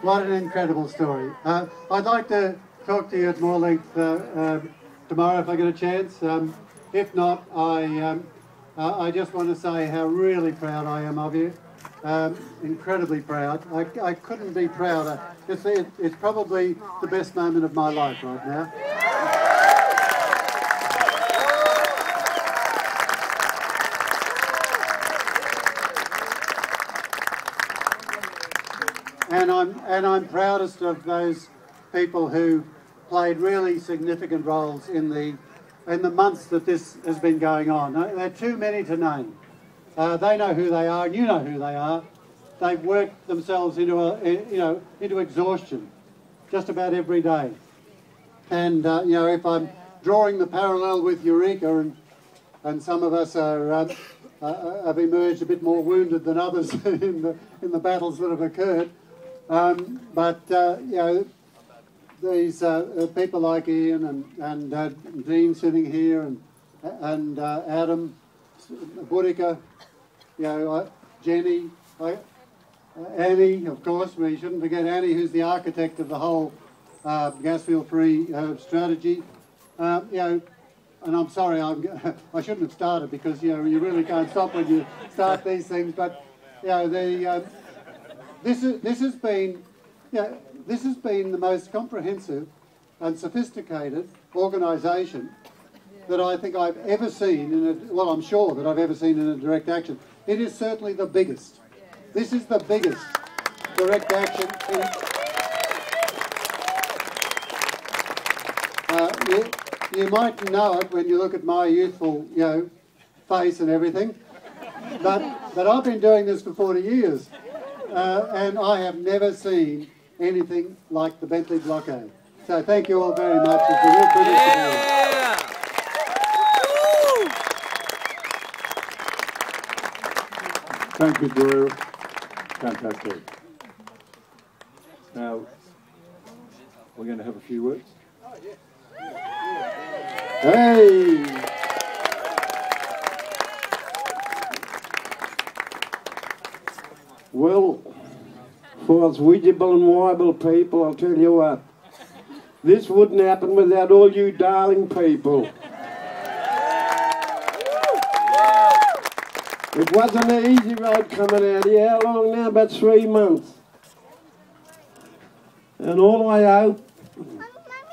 What an incredible story. I'd like to talk to you at more length tomorrow if I get a chance. If not, I just want to say how really proud I am of you. Incredibly proud. I couldn't be prouder. It's probably the best moment of my life right now. And I'm proudest of those people who played really significant roles in the months that this has been going on. There are too many to name. They know who they are, and you know who they are. They've worked themselves into exhaustion just about every day. And if I'm drawing the parallel with Eureka, and some of us have emerged a bit more wounded than others in the battles that have occurred. These people like Ian and Dean sitting here and Adam, Boudica, Jenny, Annie, of course. We shouldn't forget Annie, who's the architect of the whole gas fuel-free strategy. And I'm sorry, I shouldn't have started because you really can't stop when you start these things. But this has been the most comprehensive and sophisticated organisation that I think I've ever seen I'm sure that I've ever seen in a direct action. It is certainly the biggest. This is the biggest direct action. You might know it when you look at my youthful, face and everything, but I've been doing this for 40 years. And I have never seen anything like the Bentley Blockade. So thank you all very much. It's a real privilege to be here. Thank you, Drew. Fantastic. Now, we're going to have a few words. Hey! Well, for us Widgeable and Wyborn people, I'll tell you what, this wouldn't happen without all you darling people. It wasn't an easy road coming out here. How long now? About 3 months. And all I hope,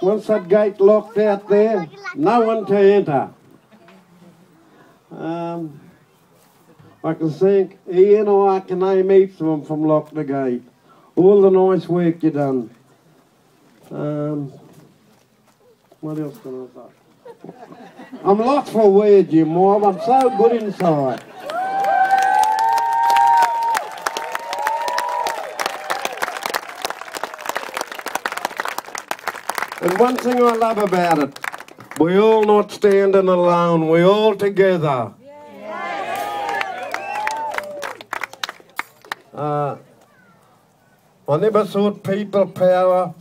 once that gate locked out there, no one to enter. I can thank Ian, or I can name each of them from Lock the Gate. All the nice work you done. What else can I say? I'm lost for words, you mob. I'm so good inside. And one thing I love about it, we're all not standing alone, we're all together. I never thought people power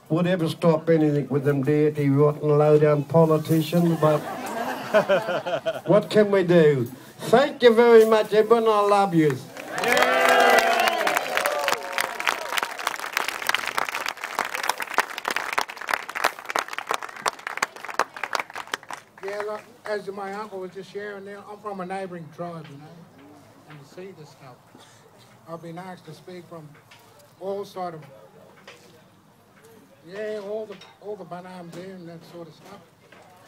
would ever stop anything with them dirty, rotten, low-down politicians, but what can we do? Thank you very much, everyone. I love you. Yeah, look, as my uncle was just sharing there, I'm from a neighbouring tribe, and to see this stuff. I've been asked to speak from all sort of, all the Bunarms there and that sort of stuff,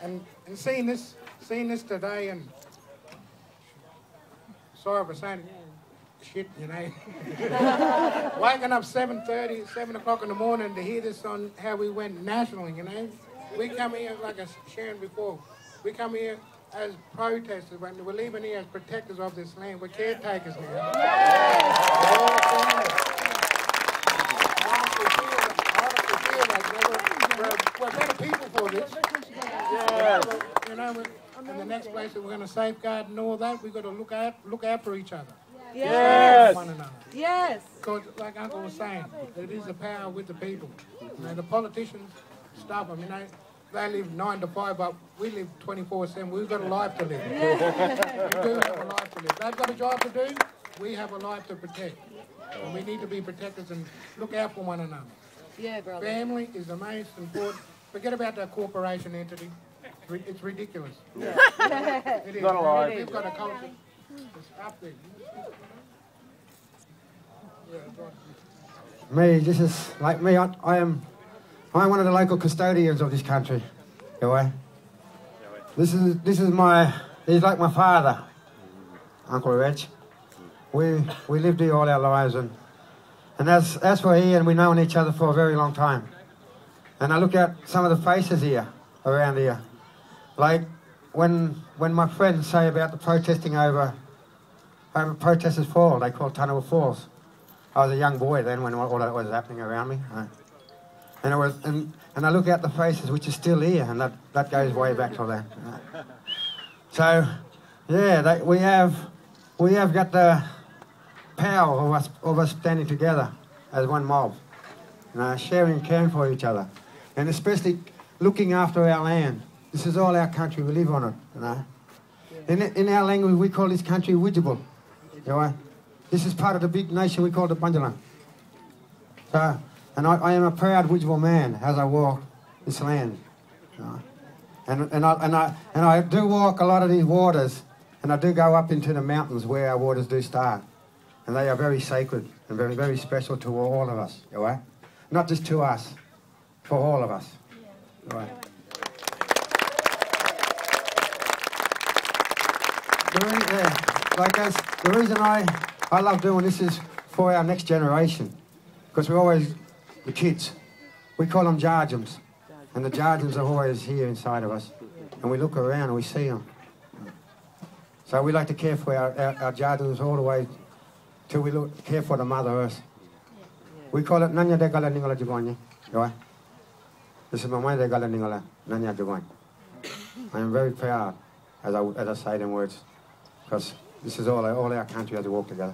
and seeing this today, and sorry for saying shit, waking up 7:30, 7 o'clock in the morning to hear this on how we went national, We come here, like I was sharing before, we come here as protesters, when we're leaving here as protectors of this land. We're caretakers now. We're better people for this. And the next place that we're going to safeguard and all that, we've got to look after each other. Yes. One another. Yes. Because, like Uncle was saying, it is the power with the people. The politicians stop them. They live 9 to 5, but we live 24/7. We've got a life to live. We do have a life to live. They've got a job to do. we have a life to protect. And we need to be protectors and look out for one another. Yeah, brother. Family is the most important. Forget about that corporation entity. It's ridiculous. Yeah. It is. Not alive. We've got a culture. It's up there. Yeah, go on. Me, this is like me. I'm one of the local custodians of this country. You know, this is my. He's like my father, Uncle Reg. We lived here all our lives, and as we're here, and we've known each other for a very long time. And I look at some of the faces here, around here, like when my friends say about the protesting over Protesters Fall, they call Tunnel Falls. I was a young boy then when all that was happening around me, and I look at the faces which are still here, and that goes way back to that. So, yeah, we have got the power of us standing together as one mob, sharing and caring for each other, and especially looking after our land. This is all our country. We live on it. In our language, we call this country Wyborn. This is part of the big nation we call the Bungabee. So, and I am a proud Wyborn man as I walk this land. And I do walk a lot of these waters, and I do go up into the mountains where our waters do start. And they are very sacred and very, very special to all of us. Not just to us, for all of us. The reason I love doing this is for our next generation, because we're always the kids. We call them jarjums, and the jarjums are always here inside of us, and we look around and we see them. So we like to care for our jarjums all the way till we care for the Mother Earth. We call it Nanya de Gala Ningala Jugonya. This is my mind de Gala Ningala Nanya Jugonya. I am very proud, as I say it in words, because this is all our country has to walk together.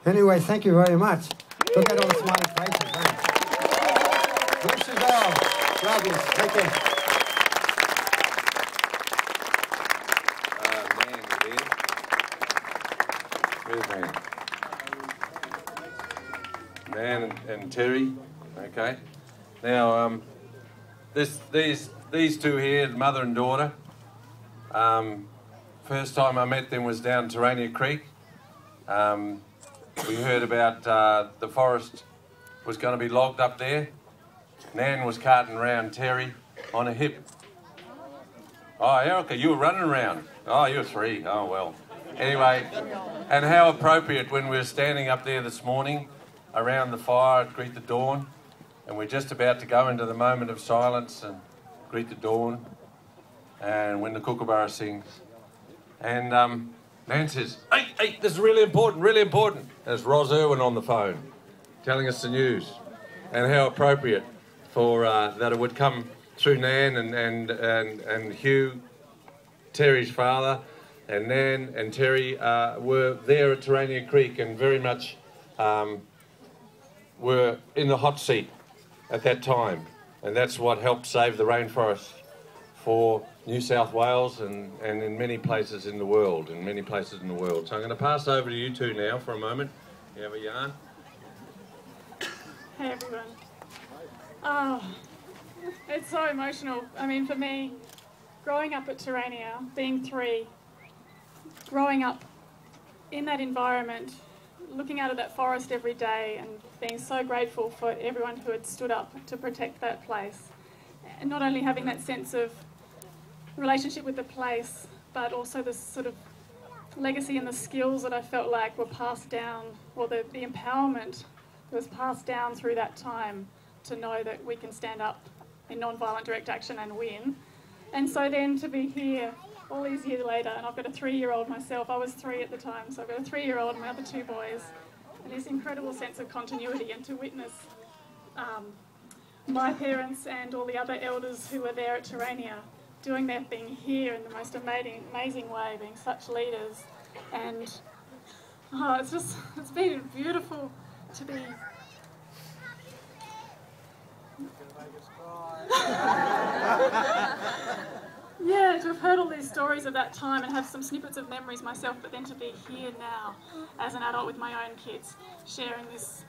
Anyway, thank you very much. Look at all the smiling faces. Thanks. Bless you all. Love you. Take care. Nan and Terri, okay. Now, these two here, mother and daughter. First time I met them was down Terri Creek. We heard about the forest was going to be logged up there. Nan was carting around Terri on a hip. Oh, Erica, you were running around. Oh, you were 3. Oh, well. Anyway, and how appropriate when we were standing up there this morning around the fire to greet the dawn, and we're just about to go into the moment of silence and greet the dawn, and when the kookaburra sings. And Nan says, hey, this is really important, really important. There's Ros Irwin on the phone telling us the news, and how appropriate for that it would come through Nan and Hugh, Terry's father, and Nan and Terri were there at Terri Creek and very much were in the hot seat at that time, and that's what helped save the rainforest for New South Wales and in many places in the world, So I'm going to pass over to you two now for a moment. You have a yarn? Hey everyone. Oh, it's so emotional. I mean, for me, growing up at Terrania, being 3, growing up in that environment, looking out at that forest every day and being so grateful for everyone who had stood up to protect that place. And not only having that sense of relationship with the place, but also the sort of legacy and the skills that I felt like were passed down, or the empowerment that was passed down through that time to know that we can stand up in non-violent direct action and win. And so then to be here all these years later, and I've got a 3-year-old myself. I was 3 at the time, so I've got a 3-year-old and my other 2 boys, and this incredible sense of continuity, and to witness my parents and all the other elders who were there at Terrania doing their thing here in the most amazing way, being such leaders. And it's been beautiful to be... Yeah, to have heard all these stories of that time and have some snippets of memories myself, but then to be here now as an adult with my own kids, sharing this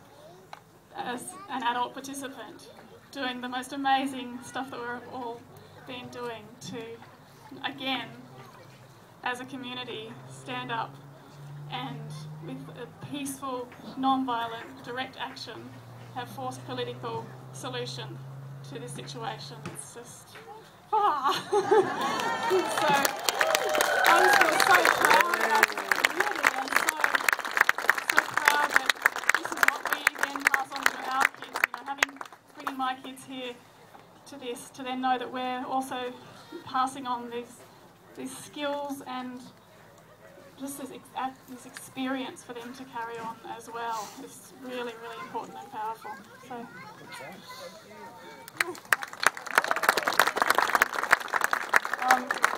as an adult participant, doing the most amazing stuff that we've all been doing to, again, as a community, stand up and with a peaceful, non-violent, direct action, have forced political solution to this situation. It's just, so I just feel so proud about the community and so proud that this is what we then pass on to our kids. You know, bringing my kids here to this, to then know that we're also passing on these skills and just this experience for them to carry on as well. It's really, really important and powerful. So.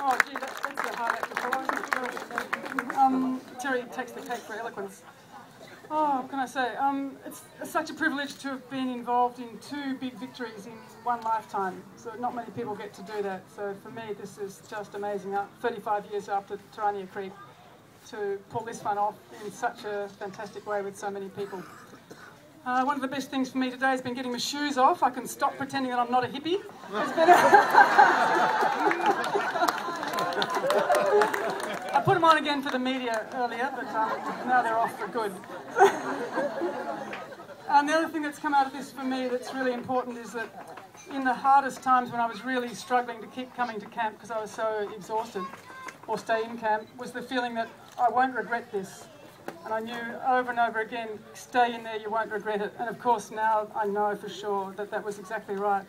Oh, gee, that's a hard act to follow. Terri takes the cake for eloquence. Oh, what can I say? It's such a privilege to have been involved in 2 big victories in one lifetime. So not many people get to do that. So for me, this is just amazing. 35 years after Terri Creek, to pull this one off in such a fantastic way with so many people. One of the best things for me today has been getting my shoes off. I can stop pretending that I'm not a hippie. It's been I put them on again for the media earlier, but now they're off for good. And the other thing that's come out of this for me that's really important is that in the hardest times when I was really struggling to keep coming to camp because I was so exhausted, or stay in camp, was the feeling that I won't regret this. And I knew over and over again, stay in there, you won't regret it. And of course now I know for sure that that was exactly right.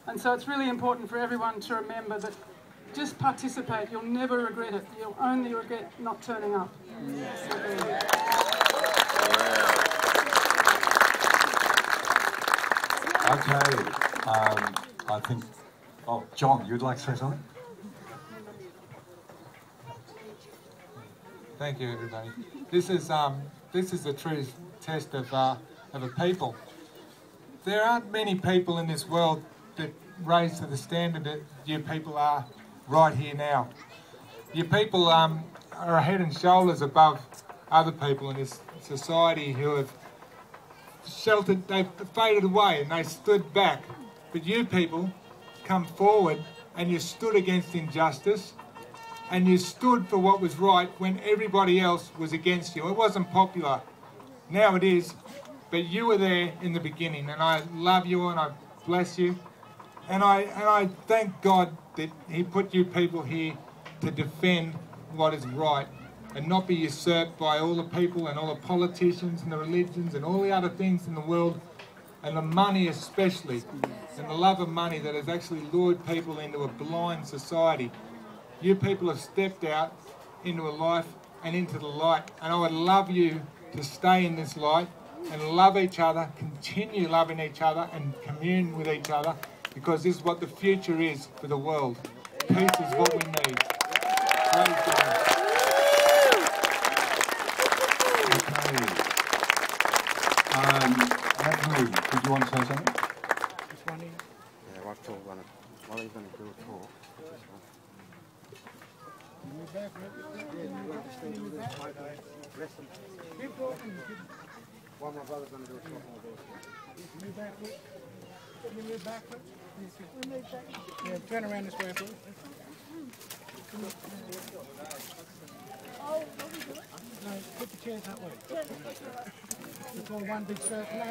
And so it's really important for everyone to remember that just participate, you'll never regret it. You'll only regret not turning up. Okay, I think, oh, John, you'd like to say something? Thank you, everybody. This is a true test of a people. There aren't many people in this world that raise to the standard that you people are right here now. You people are head and shoulders above other people in this society who have sheltered, they've faded away and they stood back. But you people come forward and you stood against injustice. And you stood for what was right when everybody else was against you. It wasn't popular. Now it is. But you were there in the beginning. And I love you and I bless you. And I thank God that he put you people here to defend what is right and not be usurped by all the people and all the politicians and the religions and all the other things in the world, and the money especially, and the love of money that has actually lured people into a blind society. You people have stepped out into a life and into the light, and I would love you to stay in this light and love each other, continue loving each other and commune with each other, because this is what the future is for the world. Peace is what we need. Praise God. Okay. Andrew, did you want to say something? This one here? Yeah, while he's going to do a talk. While my brother's going to do a talk. Can you move backwards? Yeah, turn around this way, please. No, put the chairs that way. It's all one big circle. No.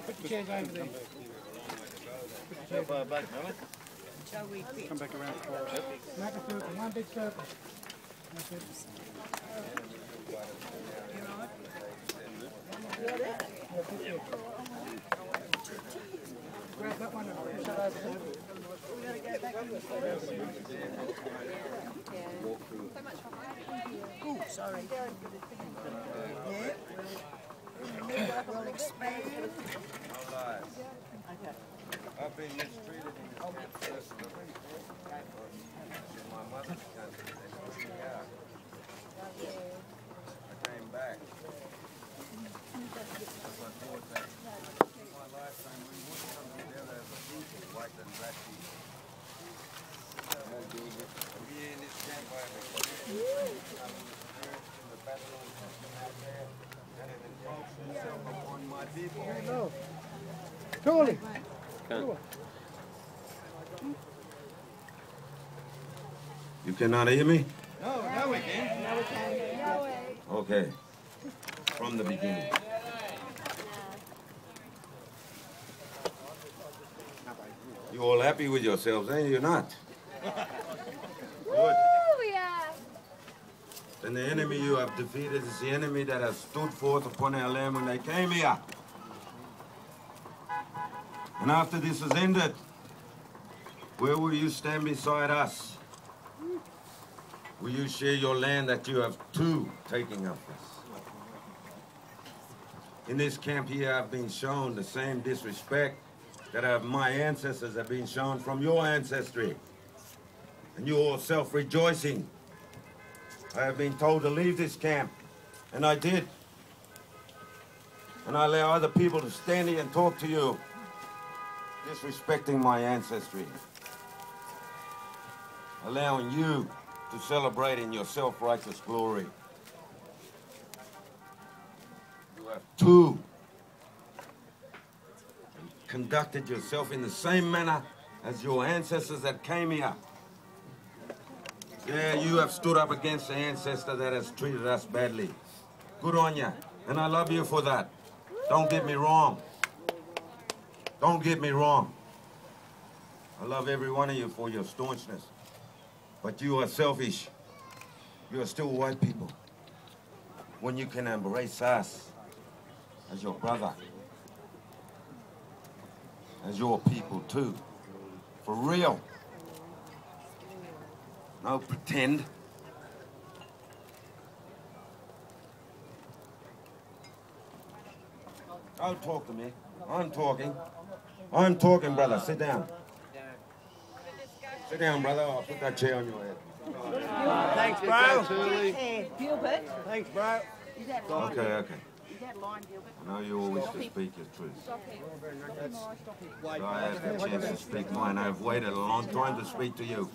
Put the chairs over there. Put the chairs back, shall we come back around? Make a circle, one big circle. That's it. Grab that one and push that over there. We're going to go back in the oh, sorry. Yeah. We'll expand. Okay. I've been mistreated in my mother's country. I came back. My lifetime, we would come together as a people, white and black people. Tule. You cannot hear me? No, now we can. Now we can. Okay. From the beginning. You all happy with yourselves, ain't you not? Good. Then the enemy you have defeated is the enemy that has stood forth upon our land when they came here. And after this is ended, where will you stand beside us? Will you share your land that you have too taken of us? In this camp here, I've been shown the same disrespect that my ancestors have been shown from your ancestry. And you're all self-rejoicing. I have been told to leave this camp, and I did. And I allow other people to stand here and talk to you, disrespecting my ancestry. Allowing you to celebrate in your self-righteous glory. You have too conducted yourself in the same manner as your ancestors that came here. Yeah, you have stood up against the ancestor that has treated us badly. Good on you, and I love you for that. Don't get me wrong. Don't get me wrong. I love every one of you for your staunchness. But you are selfish. You are still white people. When you can embrace us as your brother, as your people too, for real. No pretend. Don't talk to me. I'm talking. I'm talking, brother. Sit down. Sit down, brother. I'll put that chair on your head. Thanks, bro. Gilbert. Thanks, bro. Is that line? Okay, okay. Is that line, Gilbert? I know you always to speak your truth. Stop it. But I have the chance to speak mine. I've waited a long time to speak to you.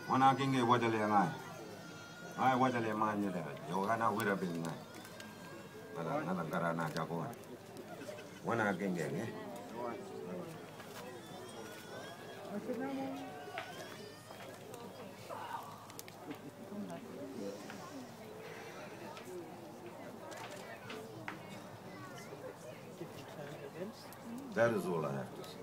Wana kinge wadale ngai. Ai wadale manya dera. Yo kana wira bin ngai. Nada gara na jago. Wana kinge nge. That is all I have to say.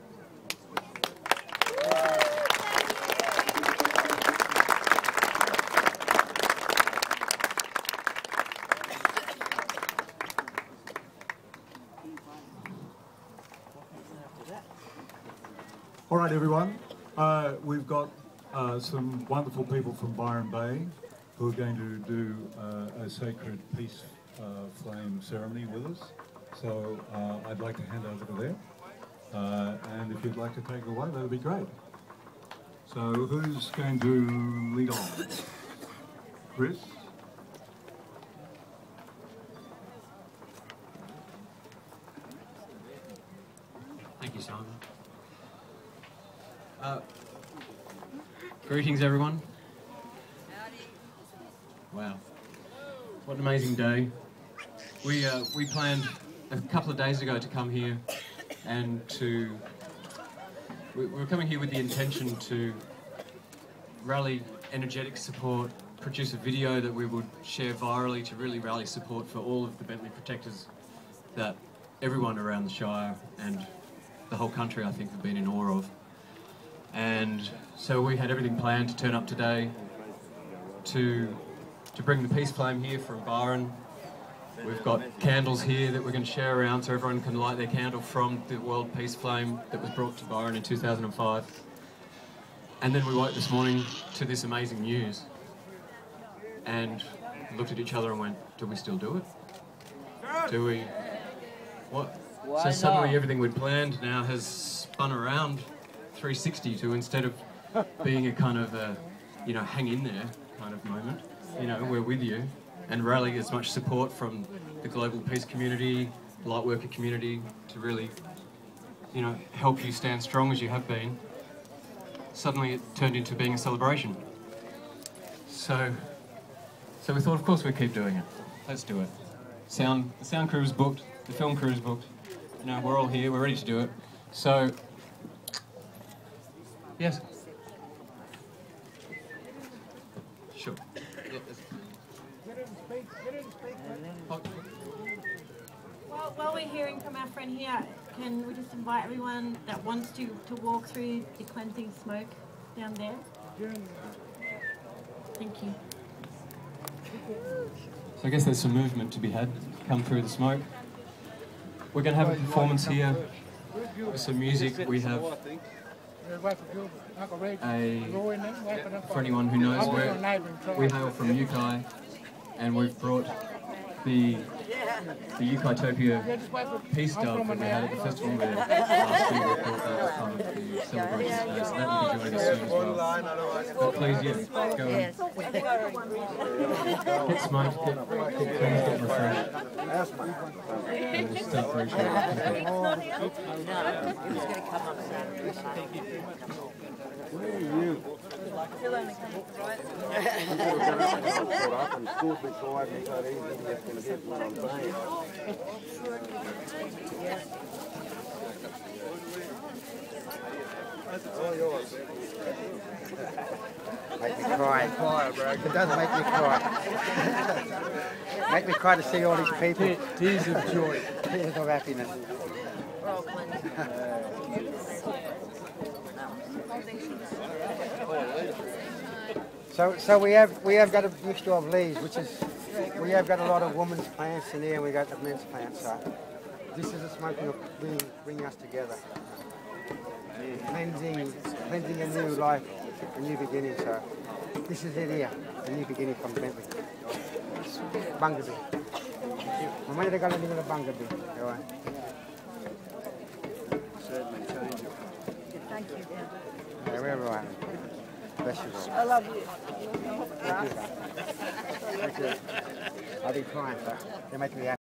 All right, everyone. We've got some wonderful people from Byron Bay who are going to do a sacred peace flame ceremony with us. So I'd like to hand over to them. And if you'd like to take it away, that would be great. So who's going to lead on? Chris? Thank you, Simon. Greetings, everyone. Wow, what an amazing day. We planned a couple of days ago to come here and we were coming here with the intention to rally energetic support, produce a video that we would share virally to really rally support for all of the Bentley protectors that everyone around the Shire and the whole country, I think, have been in awe of. And so we had everything planned to turn up today to bring the peace flame here from Byron. We've got candles here that we're going to share around so everyone can light their candle from the World Peace Flame that was brought to Byron in 2005. And then we woke this morning to this amazing news and looked at each other and went, do we still do it? Do we? What? So suddenly everything we'd planned now has spun around 360 to, instead of being a kind of a, you know, hang in there kind of moment, you know, we're with you, and rally as much support from the global peace community, lightworker community, to really, you know, help you stand strong as you have been. Suddenly it turned into being a celebration. So we thought, of course, we'd keep doing it. Let's do it. The sound crew is booked, the film crew is booked. You know, we're all here, we're ready to do it. So, yes. Sure. Well, while we're hearing from our friend here, can we just invite everyone that wants to walk through the cleansing smoke down there? Thank you. So I guess there's some movement to be had, come through the smoke. We're going to have a performance here with some music. We have for anyone who knows, we hail from Ukai, and we've brought the Eucalyptopia peace dove that we had at the festival there last year. We brought that as part of the celebration today, so that will be joining us soon as well. But please, yeah, go and get smoked, get cleansed, get refreshed. And we'll start very shortly. Where are you? Make me cry. It does make me cry. Make me cry to see all these people. Tears of joy. Tears of happiness. So we have got a mixture of leaves, which is we have got a lot of women's plants in here, and we got the men's plants. So this is a smoking of bringing us together, cleansing a new life, a new beginning. So this is it here, a new beginning from Bentley. Bungabee. Mamãe regala a língua da Bungabee. Thank you. Yeah, we're right. Bless you. I love you. Thank you. Thank you. I'll be crying, but they make me happy.